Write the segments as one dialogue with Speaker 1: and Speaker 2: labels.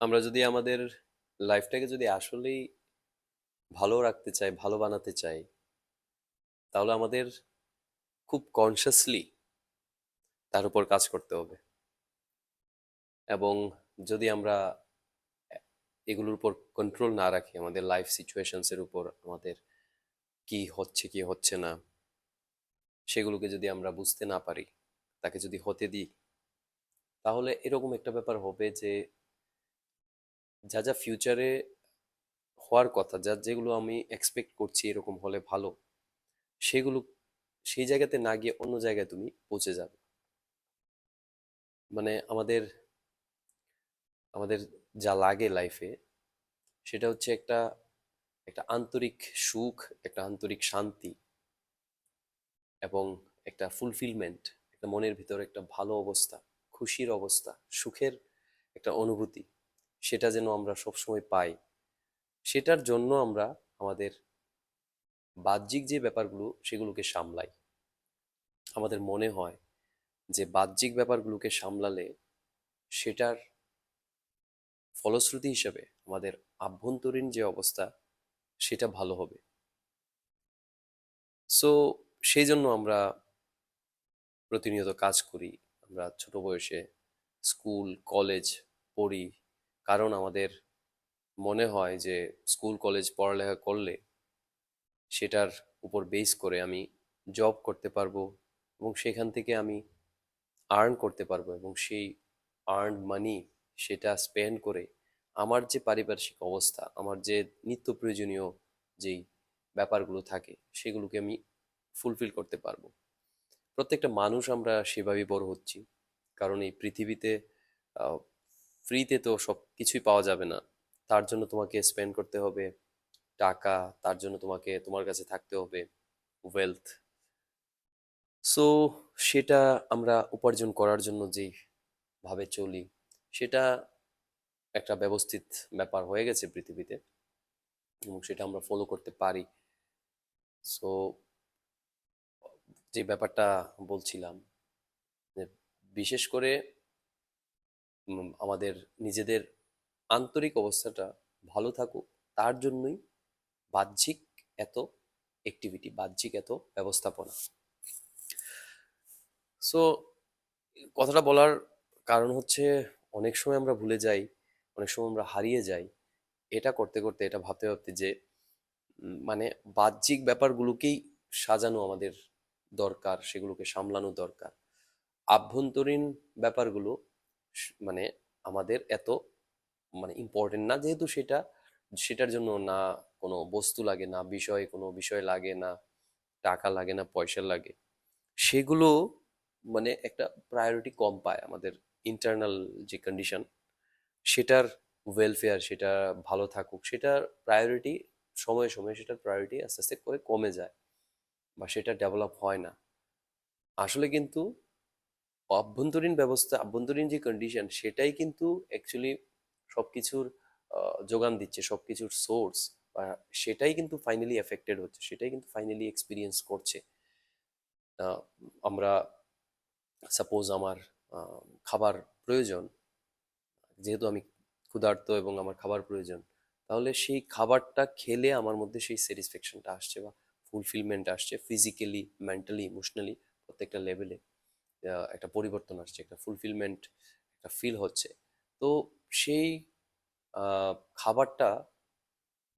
Speaker 1: আমরা যদি আমাদের লাইফটাকে যদি আসলেই ভালো রাখতে চাই, ভালো বানাতে চাই, তাহলে আমাদের খুব কনসিয়াসলি তার উপর কাজ করতে হবে। এবং যদি আমরা এগুলোর উপর কন্ট্রোল না রাখি, আমাদের লাইফ সিচুয়েশনস এর উপর আমাদের কি হচ্ছে কি হচ্ছে না সেগুলোকে যদি আমরা বুঝতে না পারি, তাকে যদি হতে দিই, তাহলে এরকম একটা ব্যাপার হবে যে যা যা ফিউচারে হওয়ার কথা, যা যেগুলো আমি এক্সপেক্ট করছি এরকম হলে ভালো, সেগুলো সেই জায়গাতে না গিয়ে অন্য জায়গায় তুমি পৌঁছে যাবে। মানে আমাদের আমাদের যা লাগে লাইফে, সেটা হচ্ছে একটা একটা আন্তরিক সুখ, একটা আন্তরিক শান্তি, এবং একটা ফুলফিলমেন্ট, একটা মনের ভিতরে একটা ভালো অবস্থা, খুশির অবস্থা, সুখের একটা অনুভূতি। সেটা যেন আমরা সবসময় পাই। সেটার জন্য আমরা আমাদের বাহ্যিক যে ব্যাপারগুলো সেগুলোকে সামলাই। আমাদের মনে হয় যে বাহ্যিক ব্যাপারগুলোকে সামলালে সেটার ফলশ্রুতি হিসেবে আমাদের আভ্যন্তরীণ যে অবস্থা সেটা ভালো হবে। সো সেই জন্য আমরা প্রতিনিয়ত কাজ করি। আমরা ছোট বয়সে স্কুল কলেজ পড়ি, কারণ আমাদের মনে হয় যে স্কুল কলেজ পড়ালেখা করলে সেটার উপর বেস করে আমি জব করতে পারবো, এবং সেখান থেকে আমি আর্ন করতে পারবো, এবং সেই আর্ন মানি সেটা স্পেন্ড করে আমার যে পারিপার্শ্বিক অবস্থা, আমার যে নিত্য প্রয়োজনীয় যেই ব্যাপারগুলো থাকে সেগুলোকে আমি ফুলফিল করতে পারবো। প্রত্যেকটা মানুষ আমরা সেভাবেই বড় হচ্ছি, কারণ এই পৃথিবীতে ফ্রিতে তো সব কিছুই পাওয়া যাবে না। তার জন্য তোমাকে স্পেন্ড করতে হবে টাকা, তার জন্য তোমাকে তোমার কাছে থাকতে হবে ওয়েলথ। সো সেটা আমরা উপার্জন করার জন্য যেই ভাবে চলি, সেটা একটা ব্যবস্থিত ব্যাপার হয়ে গেছে পৃথিবীতে, এবং সেটা আমরা ফলো করতে পারি। সো যে ব্যাপারটা বলছিলাম, যে বিশেষ করে আমাদের নিজেদের আন্তরিক অবস্থাটা ভালো থাকুক, তার জন্যই বাহ্যিক এত অ্যাক্টিভিটি, বাহ্যিক এত ব্যবস্থাপনা। সো কথাটা বলার কারণ হচ্ছে, অনেক সময় আমরা ভুলে যাই, অনেক সময় আমরা হারিয়ে যাই এটা করতে করতে, এটা ভাবতে ভাবতে যে মানে বাহ্যিক ব্যাপারগুলোকেই সাজানো আমাদের দরকার, সেগুলোকে সামলানো দরকার। আভ্যন্তরীণ ব্যাপারগুলো মানে আমাদের এত মানে ইম্পর্টেন্ট না, যেহেতু সেটার জন্য না কোনো বস্তু লাগে, না বিষয় কোনো বিষয় লাগে, না টাকা লাগে, না পয়সা লাগে। সেগুলো মানে একটা প্রায়োরিটি কম পায়। আমাদের ইন্টারনাল যে কন্ডিশন, সেটার ওয়েলফেয়ার, সেটা ভালো থাকুক, সেটার প্রায়োরিটি সময়ে সময়ে সেটার প্রায়োরিটি আস্তে আস্তে করে কমে যায়, বা সেটা ডেভেলপ হয় না আসলে। কিন্তু অভ্যন্তরীণ ব্যবস্থা, অভ্যন্তরীণ যে কন্ডিশন, সেটাই কিন্তু অ্যাকচুয়ালি সবকিছুর যোগান দিচ্ছে, সবকিছুর সোর্স, বা সেটাই কিন্তু ফাইনালি এফেক্টেড হচ্ছে, সেটাই কিন্তু ফাইনালি এক্সপিরিয়েন্স করছে। আহ, আমরা সাপোজ আমার খাবার প্রয়োজন, যেহেতু আমি ক্ষুধার্ত এবং আমার খাবার প্রয়োজন, তাহলে সেই খাবারটা খেলে আমার মধ্যে সেই স্যাটিসফ্যাকশনটা আসছে, বা ফুলফিলমেন্ট আসছে, ফিজিক্যালি, মেন্টালি, ইমোশনালি প্রত্যেকটা লেভেলে একটা পরিবর্তন আসছে, একটা ফুলফিলমেন্ট, একটা ফিল হচ্ছে। তো সেই আহ, খাবারটা,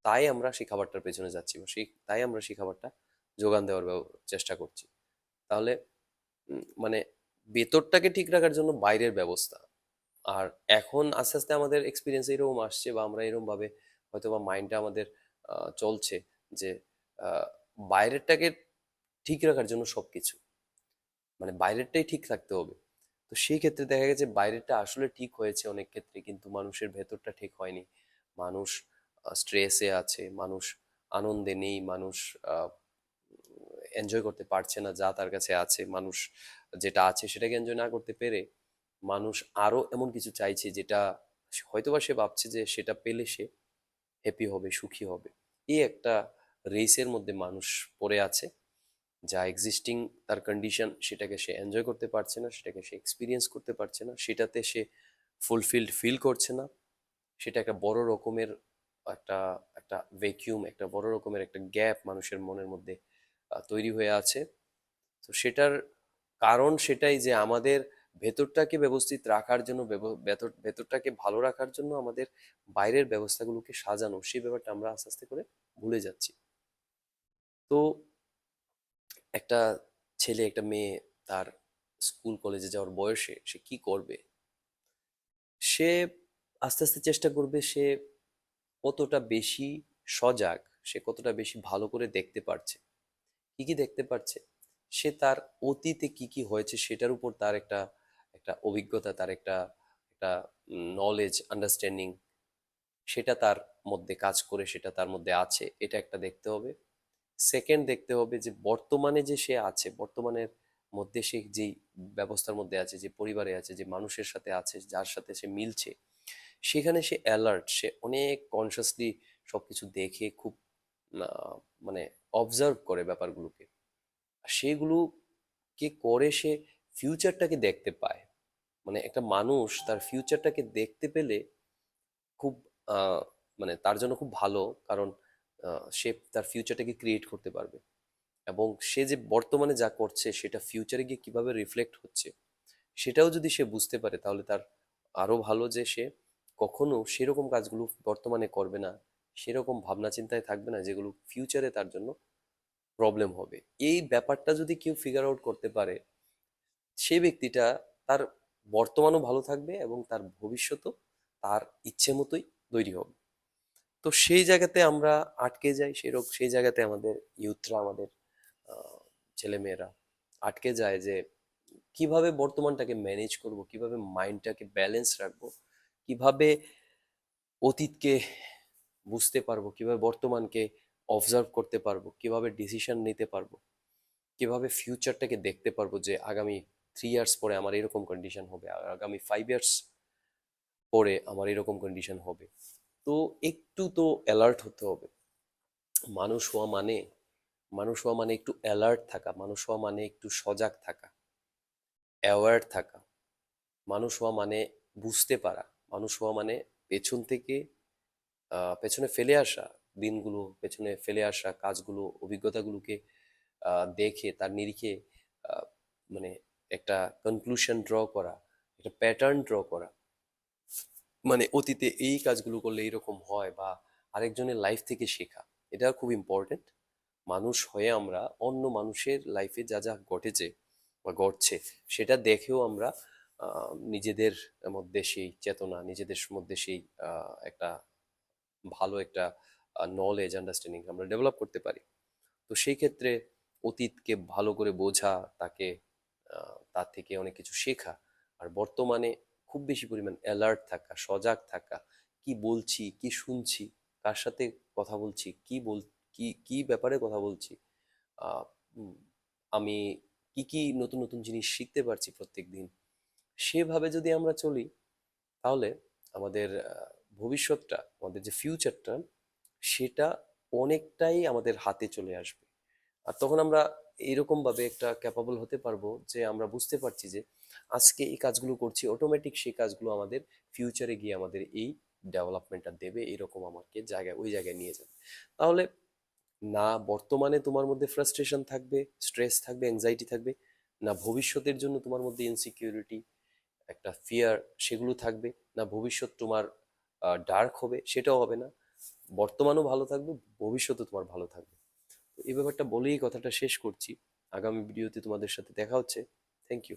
Speaker 1: তাই আমরা সেই খাবারটার পেছনে যাচ্ছি, বা তাই আমরা সেই খাবারটা যোগান দেওয়ার চেষ্টা করছি। তাহলে মানে ভেতরটাকে ঠিক রাখার জন্য বাইরের ব্যবস্থা। আর এখন আস্তে আস্তে আমাদের এক্সপিরিয়েন্স এরকম আসছে, বা আমরা এরকম ভাবে হয়তো বা মাইন্ডটা আমাদের চলছে যে আহ, বাইরেরটাকে ঠিক রাখার জন্য সবকিছু, মানে বাইরেরটাই ঠিক থাকতে হবে। তো সেই ক্ষেত্রে দেখা গেছে বাইরেরটা আসলে ঠিক হয়েছে অনেক ক্ষেত্রে, কিন্তু মানুষের ভেতরটা ঠিক হয়নি। মানুষ স্ট্রেসে আছে, মানুষ আনন্দে নেই, মানুষ এনজয় করতে পারছে না যা তার কাছে আছে। মানুষ যেটা আছে সেটাকে এনজয় না করতে পেরে মানুষ আরো এমন কিছু চাইছে, যেটা হয়তোবা সে ভাবছে যে সেটা পেলে সে হ্যাপি হবে, সুখী হবে। এই একটা রেসের মধ্যে মানুষ পড়ে আছে। যা এক্সিস্টিং তার কন্ডিশন, সেটাকে সে এনজয় করতে পারছে না, সেটাকে সে এক্সপিরিয়েন্স করতে পারছে না, সেটাতে সে ফুলফিলড ফিল করছে না। সেটা একটা বড় রকমের একটা একটা ভ্যাকিউম, একটা বড় রকমের একটা গ্যাপ মানুষের মনের মধ্যে তৈরি হয়ে আছে। তো সেটার কারণ সেটাই যে আমাদের ভেতরটাকে ব্যবস্থিত রাখার জন্য, ভেতরটাকে ভালো রাখার জন্য আমাদের বাইরের ব্যবস্থাগুলোকে সাজানো, সেই ব্যাপারটা আমরা আস্তে আস্তে করে ভুলে যাচ্ছি। তো একটা ছেলে একটা মেয়ে তার স্কুল কলেজে যাওয়ার বয়সে সে কি করবে? সে আস্তে আস্তে চেষ্টা করবে সে কতটা বেশি সজাগ, সে কতটা বেশি ভালো করে দেখতে পারছে। কি কি দেখতে পারছে? সে তার অতীতে কি কি হয়েছে সেটার উপর তার একটা একটা অভিজ্ঞতা, তার একটা একটা নলেজ, আন্ডারস্ট্যান্ডিং, সেটা তার মধ্যে কাজ করে, সেটা তার মধ্যে আছে, এটা একটা দেখতে হবে। সেকেন্ড দেখতে হবে যে বর্তমানে যে সে আছে, বর্তমানের মধ্যে সে যেই ব্যবস্থার মধ্যে আছে, যে পরিবারে আছে, যে মানুষের সাথে আছে, যার সাথে সে মিলছে, সেখানে সে অ্যালার্ট, সে অনেক কনসিয়াসলি সবকিছু দেখে খুব আহ, মানে অবজার্ভ করে ব্যাপারগুলোকে। আর সেগুলোকে করে সে ফিউচারটাকে দেখতে পায়। মানে একটা মানুষ তার ফিউচারটাকে দেখতে পেলে খুব আহ, মানে তার জন্য খুব ভালো, কারণ সে তার ফিউচারটাকে ক্রিয়েট করতে পারবে। এবং সে যে বর্তমানে যা করছে সেটা ফিউচারে গিয়ে কিভাবে রিফ্লেক্ট হচ্ছে সেটাও যদি সে বুঝতে পারে, তাহলে তার আরো ভালো, যে সে কখনো সেরকম কাজগুলো বর্তমানে করবে না, সেরকম ভাবনা চিন্তায় থাকবে না যেগুলো ফিউচারে তার জন্য প্রবলেম হবে। এই ব্যাপারটা যদি কেউ ফিগার আউট করতে পারে, সেই ব্যক্তিটা তার বর্তমানও ভালো থাকবে এবং তার ভবিষ্যতও তার ইচ্ছে মতোই তৈরি হবে। তো সেই জায়গাতে আমরা আটকে যাই, সেই জায়গাতে আমাদের ইউথরা, আমাদের ছেলেমেয়েরা আটকে যায় যে কিভাবে বর্তমানটাকে ম্যানেজ করব, কিভাবে মাইন্ডটাকে ব্যালেন্স রাখবো, কিভাবে অতীতকে বুঝতে পারবো, কিভাবে বর্তমানকে অবজার্ভ করতে পারবো, কিভাবে ডিসিশন নিতে পারবো, কিভাবে ফিউচারটাকে দেখতে পারবো যে আগামী 3 ইয়ার্স পরে আমার এরকম কন্ডিশন হবে, আর আগামী 5 ইয়ার্স পরে আমার এরকম কন্ডিশন হবে। তো একটু তো অ্যালার্ট হতে হবে। মানুষ হওয়া মানে মানুষ হওয়া মানে একটু অ্যালার্ট থাকা, মানুষ হওয়া মানে একটু সজাগ থাকা, অ্যাওয়ার থাকা। মানুষ হওয়া মানে বুঝতে পারা। মানুষ হওয়া মানে পেছন থেকে পেছনে ফেলে আসা দিনগুলো, পেছনে ফেলে আসা কাজগুলো, অভিজ্ঞতাগুলোকে দেখে তার নিরিখে আহ, মানে একটা কনক্লুশন ড্র করা, একটা প্যাটার্ন ড্র করা। মানে অতীতে এই কাজগুলো করলে এইরকম হয়, বা আরেকজনের লাইফ থেকে শেখা, এটা খুব ইম্পর্টেন্ট। মানুষ হয়ে আমরা অন্য মানুষের লাইফে যা যা ঘটেছে বা ঘটছে সেটা দেখেও আমরা নিজেদের মধ্যে সেই চেতনা, নিজেদের মধ্যে সেই একটা ভালো একটা নলেজ, আন্ডারস্ট্যান্ডিং আমরা ডেভেলপ করতে পারি। তো সেই ক্ষেত্রে অতীতকে ভালো করে বোঝা, তাকে তার থেকে অনেক কিছু শেখা, আর বর্তমানে খুব বেশি পরিমাণ অ্যালার্ট থাকা, সজাগ থাকা, কি বলছি, কি শুনছি, কার সাথে কথা বলছি, কি কি ব্যাপারে কথা বলছি, আহ, উম, আমি কি কি নতুন নতুন জিনিস শিখতে পারছি প্রত্যেক দিন, সেভাবে যদি আমরা চলি, তাহলে আমাদের ভবিষ্যৎটা, আমাদের যে ফিউচারটা, সেটা অনেকটাই আমাদের হাতে চলে আসবে। আর তখন আমরা এইরকম ভাবে একটা ক্যাপাবল হতে পারবো যে আমরা বুঝতে পারছি যে আজকে এই কাজগুলো করছি, অটোমেটিক সেই কাজগুলো আমাদের ফিউচারে গিয়ে আমাদের এই ডেভেলপমেন্টটা দেবে, এরকম আমাকে জায়গায় ওই জায়গায় নিয়ে যাবে। তাহলে না বর্তমানে তোমার মধ্যে ফ্রাস্ট্রেশন থাকবে, স্ট্রেস থাকবে, অ্যাংজাইটি থাকবে, না ভবিষ্যতের জন্য তোমার মধ্যে ইনসিকিউরিটি, একটা ফিয়ার, সেগুলো থাকবে, না ভবিষ্যৎ তোমার ডার্ক হবে, সেটাও হবে না। বর্তমানও ভালো থাকবে, ভবিষ্যৎও তোমার ভালো থাকবে। তো এই ব্যাপারটা বলেই কথাটা শেষ করছি। আগামী ভিডিওতে তোমাদের সাথে দেখা হচ্ছে। Thank you.